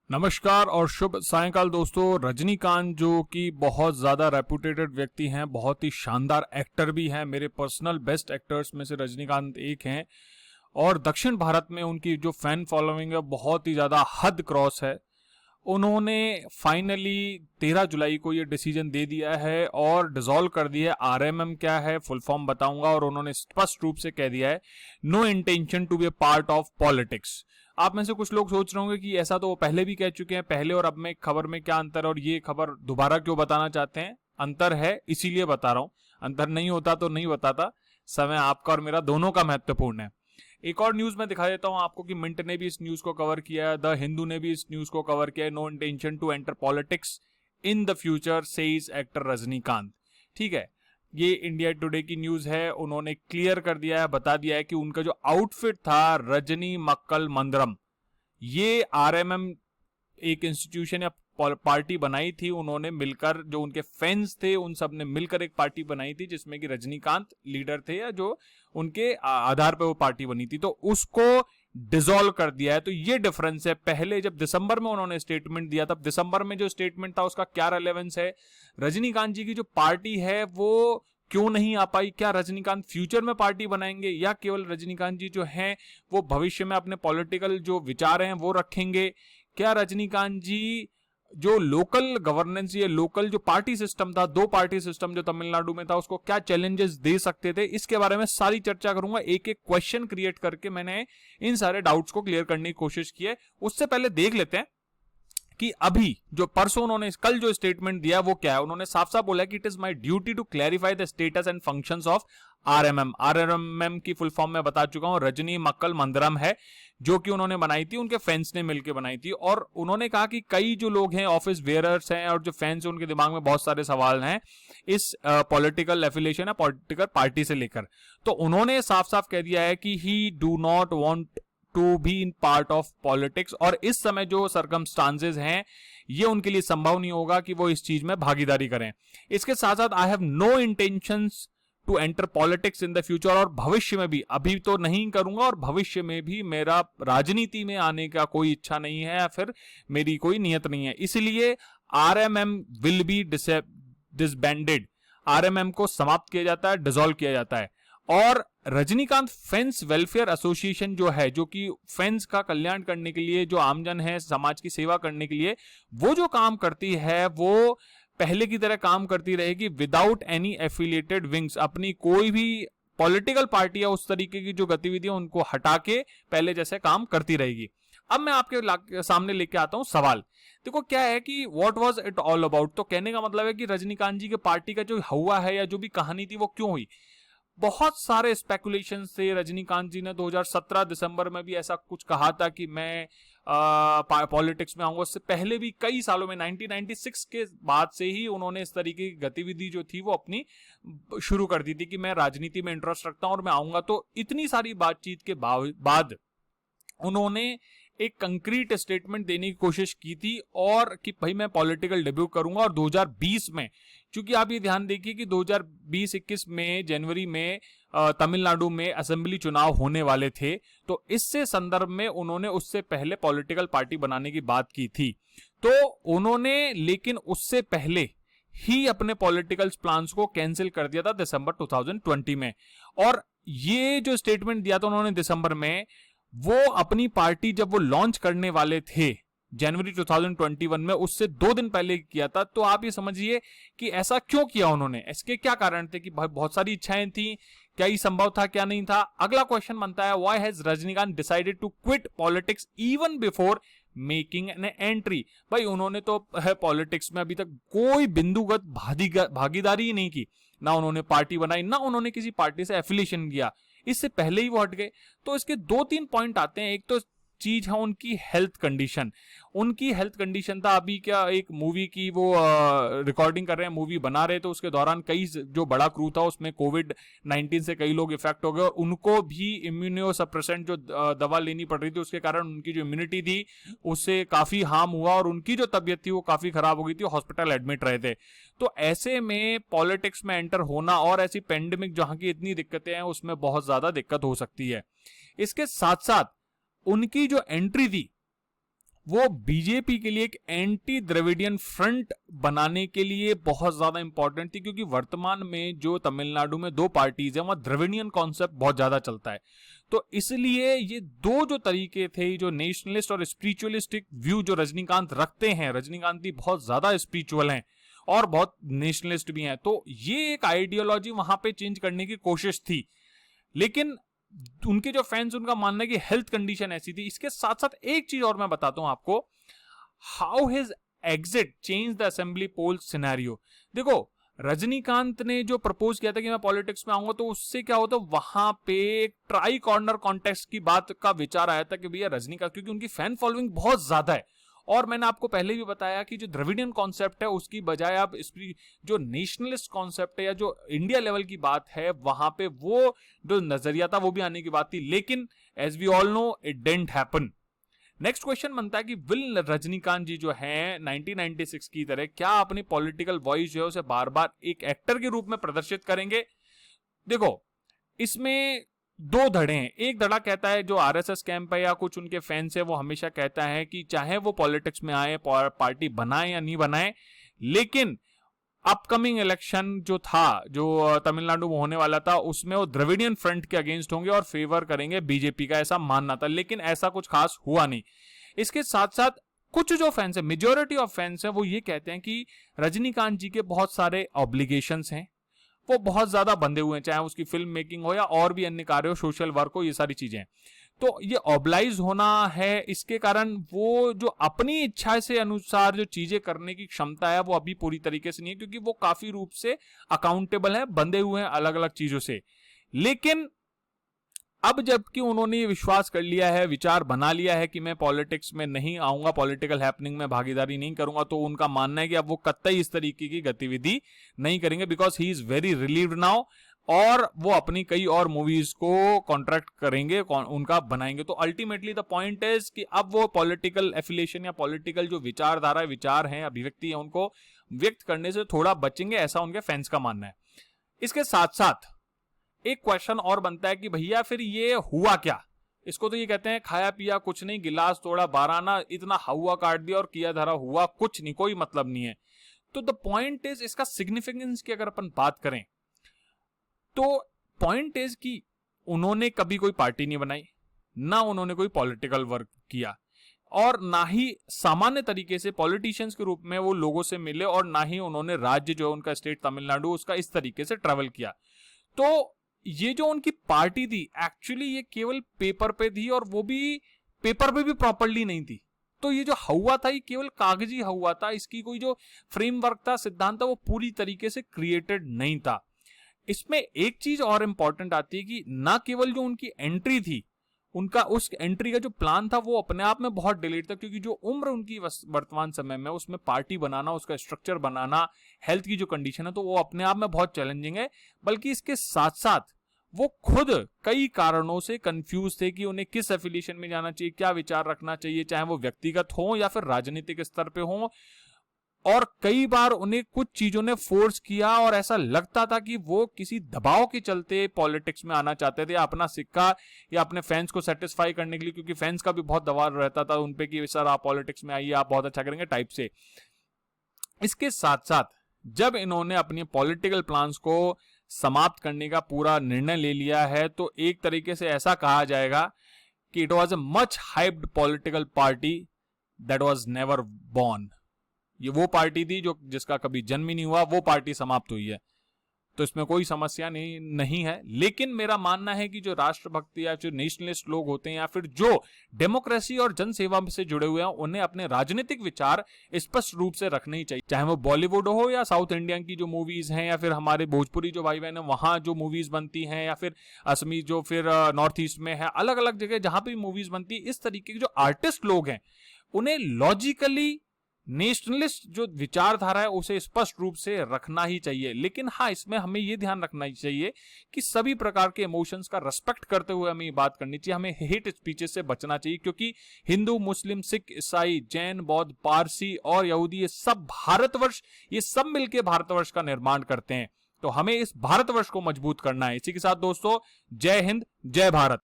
नमस्कार और शुभ सायंकाल दोस्तों। रजनीकांत जो कि बहुत ज़्यादा रेपुटेटेड व्यक्ति हैं, बहुत ही शानदार एक्टर भी हैं, मेरे पर्सनल बेस्ट एक्टर्स में से रजनीकांत एक हैं और दक्षिण भारत में उनकी जो फैन फॉलोइंग है बहुत ही ज़्यादा हद क्रॉस है। उन्होंने फाइनली 13 जुलाई को ये डिसीजन दे दिया है और डिसॉल्व कर दिया है। आरएमएम क्या है, फुल फॉर्म बताऊंगा, और उन्होंने स्पष्ट रूप से कह दिया है no intention to be a part of politics. आप में से कुछ लोग सोच रहे होंगे कि ऐसा तो वो पहले भी कह चुके हैं, पहले और अब में खबर में क्या अंतर है और ये खबर दोबारा क्यों बताना चाहते हैं। अंतर है इसीलिए बता रहा हूं, अंतर नहीं होता तो नहीं बताता। समय आपका और मेरा दोनों का महत्वपूर्ण है। एक और न्यूज में दिखा देता हूं आपको कि मिंट ने भी इस न्यूज को कवर किया है, द हिंदू ने भी इस न्यूज को कवर किया है। No intention to enter politics in the future says actor Rajinikanth. ठीक है, ये इंडिया टुडे की न्यूज है। उन्होंने क्लियर कर दिया है, बता दिया है कि उनका जो आउटफिट था रजनी मक्कल मंदरम, ये आरएमएम एक इंस्टीट्यूशन या पार्टी बनाई थी उन्होंने मिलकर, जो उनके फैंस थे उन सब ने मिलकर एक पार्टी बनाई थी जिसमें कि रजनीकांत लीडर थे या जो उनके आधार पे वो पार्टी बनी थी, तो उसको डिसॉल्व कर दिया है। तो ये डिफरेंस है। पहले जब दिसंबर में उन्होंने स्टेटमेंट दिया, तब दिसंबर में जो स्टेटमेंट था उसका क्या रेलेवेंस है। रजनीकांत जी की जो पार्टी है वो क्यों नहीं आ पाई, क्या रजनीकांत फ्यूचर में पार्टी बनाएंगे या केवल रजनीकांत जी जो हैं वो भविष्य में अपने पॉलिटिकल जो विचार हैं वो रखेंगे, क्या रजनीकांत जी जो लोकल गवर्नेंस, ये लोकल जो पार्टी सिस्टम था, दो पार्टी सिस्टम जो तमिलनाडु में था, उसको क्या चैलेंजेस दे सकते थे, इसके बारे में सारी चर्चा करूंगा। एक एक क्वेश्चन क्रिएट करके मैंने इन सारे डाउट्स को क्लियर करने की कोशिश की है। उससे पहले देख लेते हैं कि अभी जो परसों उन्होंने कल जो स्टेटमेंट दिया वो क्या है। उन्होंने साफ साफ बोला कि it is my duty to clarify the status and functions of RMM. RMM की फुल फॉर्म में बता चुका हूं, रजनी मक्कल मंदरम है, जो कि उन्होंने बनाई थी, उनके फैंस ने मिलकर बनाई थी। और उन्होंने कहा कि कई जो लोग हैं ऑफिस वेयरर्स हैं और जो फैंस हैं उनके दिमाग में बहुत सारे सवाल हैं इस पॉलिटिकल एफिलिएशन या पॉलिटिकल पार्टी से लेकर। तो उन्होंने साफ साफ कह दिया है कि he do not want to be in part of politics, और इस समय जो सर्कमस्टांसेस हैं ये उनके लिए संभव नहीं होगा कि वो इस चीज में भागीदारी करें। इसके साथ साथ I have no intentions to enter politics in the future, और भविष्य में भी, अभी तो नहीं करूंगा और भविष्य में भी मेरा राजनीति में आने का कोई इच्छा नहीं है या फिर मेरी कोई नियत नहीं है। इसलिए RMM will be disbanded, RMM को समाप्त किया जाता है, डिसॉल्व किया जाता है। और रजनीकांत फैंस वेलफेयर एसोसिएशन जो है, जो कि फैंस का कल्याण करने के लिए, जो आमजन है, समाज की सेवा करने के लिए वो जो काम करती है वो पहले की तरह काम करती रहेगी विदाउट एनी एफिलिएटेड विंग्स। अपनी कोई भी पॉलिटिकल पार्टी या उस तरीके की जो गतिविधियां उनको हटा के पहले जैसे काम करती रहेगी। अब मैं आपके सामने लेके आता हूं सवाल। देखो क्या है कि what was it all about. तो कहने का मतलब है कि रजनीकांत जी के पार्टी का जो हुआ है या जो भी कहानी थी वो क्यों हुई। बहुत सारे स्पेकुलेशन थे। रजनीकांत जी ने 2017 दिसंबर में भी ऐसा कुछ कहा था कि मैं पॉलिटिक्स में आऊंगा। उससे पहले भी कई सालों में 1996 के बाद से ही उन्होंने इस तरीके की गतिविधि जो थी वो अपनी शुरू कर दी थी कि मैं राजनीति में इंटरेस्ट रखता हूं और मैं आऊंगा। तो इतनी सारी बातचीत के बाद उन्होंने एक कंक्रीट स्टेटमेंट देने की कोशिश की थी और कि भाई मैं पॉलिटिकल डेब्यू करूंगा। और 2020 में, क्योंकि आप ये ध्यान देखिए कि 2020-21 में जनवरी में तमिलनाडु में असेंबली चुनाव होने वाले थे, तो इससे संदर्भ में उन्होंने उससे पहले पॉलिटिकल पार्टी बनाने की बात की थी। तो उन्होंने लेकिन उससे पहले ही अपने पॉलिटिकल प्लान्स को कैंसिल कर दिया था दिसंबर 2020 में। और ये जो स्टेटमेंट दिया था उन्होंने दिसंबर में, वो अपनी पार्टी जब वो लॉन्च करने वाले थे जनवरी 2021 में, उससे 2 दिन पहले किया था। तो आप ये समझिए कि ऐसा क्यों किया उन्होंने, इसके क्या कारण थे कि बहुत सारी इच्छाएं थी, क्या ये संभव था, क्या नहीं था। अगला क्वेश्चन बनता है, why has Rajinikanth decided to quit politics even before making an entry. भाई उन्होंने तो पॉलिटिक्स में अभी तक कोई बिंदुगत भागीदारी ही नहीं की, ना उन्होंने पार्टी बनाई, ना उन्होंने किसी पार्टी से एफिलिएशन किया, इससे पहले ही वो हट गए। तो इसके 2-3 पॉइंट आते हैं। एक तो चीज है उनकी हेल्थ कंडीशन। उनकी हेल्थ कंडीशन था, अभी क्या एक मूवी की वो रिकॉर्डिंग कर रहे हैं, मूवी बना रहे, तो उसके दौरान कई जो बड़ा क्रू था उसमें कोविड-19 से कई लोग इफेक्ट हो गए और उनको भी इम्यूनो सप्रेसेंट जो दवा लेनी पड़ रही थी उसके कारण उनकी जो इम्यूनिटी थी उससे काफी हार्म हुआ और उनकी जो तबियत थी वो काफी खराब हो गई थी, हॉस्पिटल एडमिट रहे थे। तो ऐसे में पॉलिटिक्स में एंटर होना और ऐसी पेंडेमिक जहां की इतनी दिक्कतें हैं उसमें बहुत ज्यादा दिक्कत हो सकती है। इसके साथ साथ उनकी जो एंट्री थी वो बीजेपी के लिए एक एंटी द्रविडियन फ्रंट बनाने के लिए बहुत ज्यादा इंपॉर्टेंट थी, क्योंकि वर्तमान में जो तमिलनाडु में दो पार्टीज हैं वहां द्रविडियन कॉन्सेप्ट बहुत ज्यादा चलता है। तो इसलिए ये दो जो तरीके थे, जो नेशनलिस्ट और स्पिरिचुअलिस्टिक व्यू जो रजनीकांत रखते हैं, रजनीकांत भी बहुत ज्यादा स्पिरिचुअल हैं और बहुत नेशनलिस्ट भी हैं, तो ये एक आइडियोलॉजी वहां पे चेंज करने की कोशिश थी। लेकिन उनके जो फैंस, उनका मानना है कि हेल्थ कंडीशन ऐसी थी। इसके साथ साथ एक चीज और मैं बताता हूं आपको, how his exit change the assembly poll scenario. देखो, रजनीकांत ने जो प्रपोज किया था कि मैं पॉलिटिक्स में आऊंगा, तो उससे क्या होता, वहां पे ट्राई कॉर्नर कॉन्टेक्स्ट की बात का विचार आया था कि भैया रजनीकांत, क्योंकि उनकी फैन फॉलोइंग बहुत ज्यादा है, और मैंने आपको पहले भी बताया कि जो द्रविडियन कॉन्सेप्ट है उसकी बजाय आप जो नेशनलिस्ट कॉन्सेप्ट है या जो इंडिया लेवल की बात है, वहां पे वो जो नजरिया था वो भी आने की बात थी। लेकिन as we all know it didn't happen. Next question बनता है कि विल रजनीकांत जी जो हैं 1996 की तरह क्या अपनी पॉलिटिकल वॉइस जो है उसे बार बार एक एक्टर के रूप में प्रदर्शित करेंगे। देखो, इसमें दो धड़े हैं। एक धड़ा कहता है, जो आरएसएस कैंप है या कुछ उनके फैंस है, वो हमेशा कहता है कि चाहे वो पॉलिटिक्स में आए, पार्टी बनाए या नहीं बनाए, लेकिन अपकमिंग इलेक्शन जो था, जो तमिलनाडु में होने वाला था, उसमें वो द्रविडियन फ्रंट के अगेंस्ट होंगे और फेवर करेंगे बीजेपी का, ऐसा मानना था। लेकिन ऐसा कुछ खास हुआ नहीं। इसके साथ साथ कुछ जो फैंस है, मेजोरिटी ऑफ फैंस है, वो ये कहते हैं कि रजनीकांत जी के बहुत सारे ऑब्लिगेशंस हैं, वो बहुत ज्यादा बंधे हुए हैं, चाहे उसकी फिल्म मेकिंग हो या और भी अन्य कार्य हो, सोशल वर्क हो, ये सारी चीजें। तो ये ऑब्लाइज होना है, इसके कारण वो जो अपनी इच्छा से अनुसार जो चीजें करने की क्षमता है वो अभी पूरी तरीके से नहीं है, क्योंकि वो काफी रूप से अकाउंटेबल है, बंधे हुए हैं अलग अलग चीजों से। लेकिन अब जबकि उन्होंने ये विश्वास कर लिया है, विचार बना लिया है कि मैं पॉलिटिक्स में नहीं आऊंगा, पॉलिटिकल हैपनिंग में भागीदारी नहीं करूंगा, तो उनका मानना है कि अब वो कतई इस तरीके की गतिविधि नहीं करेंगे, because he is very relieved now, और वो अपनी कई और मूवीज को कॉन्ट्रैक्ट करेंगे, उनका बनाएंगे। तो अल्टीमेटली द पॉइंट इज कि अब वो पॉलिटिकल एफिलिएशन या पॉलिटिकल जो विचारधारा, विचार हैं, अभिव्यक्ति है, उनको व्यक्त करने से थोड़ा बचेंगे, ऐसा उनके फैंस का मानना है। इसके साथ साथ एक क्वेश्चन और बनता है कि भैया फिर ये हुआ क्या। इसको तो ये कहते हैं खाया पिया कुछ नहीं, गिलास तोड़ा 12 आना, इतना हवा काट दिया और किया धरा हुआ कुछ नहीं, कोई मतलब नहीं है। तो द पॉइंट इज, इसका सिग्निफिकेंस की अगर अपन बात करें तो पॉइंट इज कि उन्होंने कभी कोई पार्टी नहीं बनाई, ना उन्होंने कोई पॉलिटिकल वर्क किया, और ना ही सामान्य तरीके से पॉलिटिशियंस के रूप में वो लोगों से मिले, और ना ही उन्होंने राज्य जो उनका स्टेट तमिलनाडु उसका इस तरीके से ट्रेवल किया। तो ये जो उनकी पार्टी थी, एक्चुअली ये केवल पेपर पे थी, और वो भी पेपर पे भी प्रॉपर्ली नहीं थी। तो ये जो हुआ था ये केवल कागजी हुआ था, इसकी कोई जो फ्रेमवर्क था, सिद्धांत था, वो पूरी तरीके से क्रिएटेड नहीं था। इसमें एक चीज और इंपॉर्टेंट आती है कि ना केवल जो उनकी एंट्री थी, उनका उस एंट्री का जो प्लान था वो अपने आप में बहुत डिलेड था, क्योंकि जो उम्र उनकी वर्तमान समय में, उसमें पार्टी बनाना, उसका स्ट्रक्चर बनाना, हेल्थ की जो कंडीशन है, तो वो अपने आप में बहुत चैलेंजिंग है। बल्कि इसके साथ साथ वो खुद कई कारणों से कंफ्यूज थे कि उन्हें किस एफिलिएशन में जाना चाहिए, क्या विचार रखना चाहिए, चाहे वो व्यक्तिगत हो या फिर राजनीतिक स्तर पे हो। और कई बार उन्हें कुछ चीजों ने फोर्स किया, और ऐसा लगता था कि वो किसी दबाव के चलते पॉलिटिक्स में आना चाहते थे, या अपना सिक्का या अपने फैंस को सेटिस्फाई करने के लिए, क्योंकि फैंस का भी बहुत दबाव रहता था उनपे कि सर आप पॉलिटिक्स में आइए, आप बहुत अच्छा करेंगे टाइप से। इसके साथ साथ जब इन्होंने अपने पॉलिटिकल प्लान्स को समाप्त करने का पूरा निर्णय ले लिया है, तो एक तरीके से ऐसा कहा जाएगा कि it was a much hyped political party that was never born. ये वो पार्टी थी जो जिसका कभी जन्म ही नहीं हुआ, वो पार्टी समाप्त हुई है। तो इसमें कोई समस्या नहीं है। लेकिन मेरा मानना है कि जो राष्ट्रभक्ति या जो नेशनलिस्ट लोग होते हैं, या फिर जो डेमोक्रेसी और जनसेवा से जुड़े हुए हैं, उन्हें अपने राजनीतिक विचार स्पष्ट रूप से रखने ही चाहिए, चाहे वो बॉलीवुड हो या साउथ इंडियन की जो मूवीज हैं, या फिर हमारे भोजपुरी जो भाई बहन है वहां जो मूवीज बनती हैं, या फिर असमी जो फिर नॉर्थ ईस्ट में है, अलग अलग जगह जहां पे मूवीज बनती है, इस तरीके के जो आर्टिस्ट लोग हैं उन्हें लॉजिकली नेशनलिस्ट जो विचारधारा है उसे स्पष्ट रूप से रखना ही चाहिए। लेकिन हाँ, इसमें हमें यह ध्यान रखना ही चाहिए कि सभी प्रकार के इमोशंस का रेस्पेक्ट करते हुए हमें ये बात करनी चाहिए, हमें हेट स्पीचेस से बचना चाहिए, क्योंकि हिंदू, मुस्लिम, सिख, ईसाई, जैन, बौद्ध, पारसी और यहूदी, ये सब भारतवर्ष, ये सब मिलकर भारतवर्ष का निर्माण करते हैं। तो हमें इस भारतवर्ष को मजबूत करना है। इसी के साथ दोस्तों, जय हिंद, जय भारत।